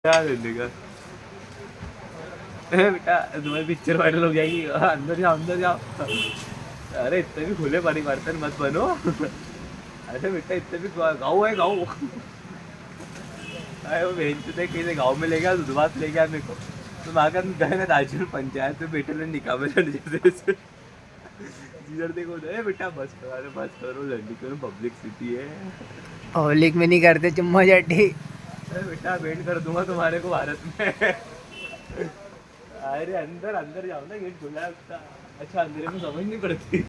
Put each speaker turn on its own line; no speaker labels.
क्या करने का? बेटा तुम्हारी पिक्चर वायरल हो जाएगी, अंदर जाओ अंदर जाओ। अरे इतने भी खुले पानी बर्तन मत बनो। अरे बेटा इतने भी गाँव है गाँव। अरे वो बहन चुदे किसी गाँव में ले गया, दूधवास ले गया मेरे को। तो वहाँ का गए ना राजपुर पंचायत में बेटे ने निकाह में लड़ जैसे जिधर देखो अरे बेटा बस करो, अरे बस करो लड़की करो, पब्लिक सिटी है।
पब्लिक में नहीं करते चुम्मा चाटी।
अरे बेटा बैंड कर दूंगा तुम्हारे को भारत में। अरे अंदर अंदर जाओ ना, गेट खुला है उसका। अच्छा अंधेरे में समझ नहीं पड़ती।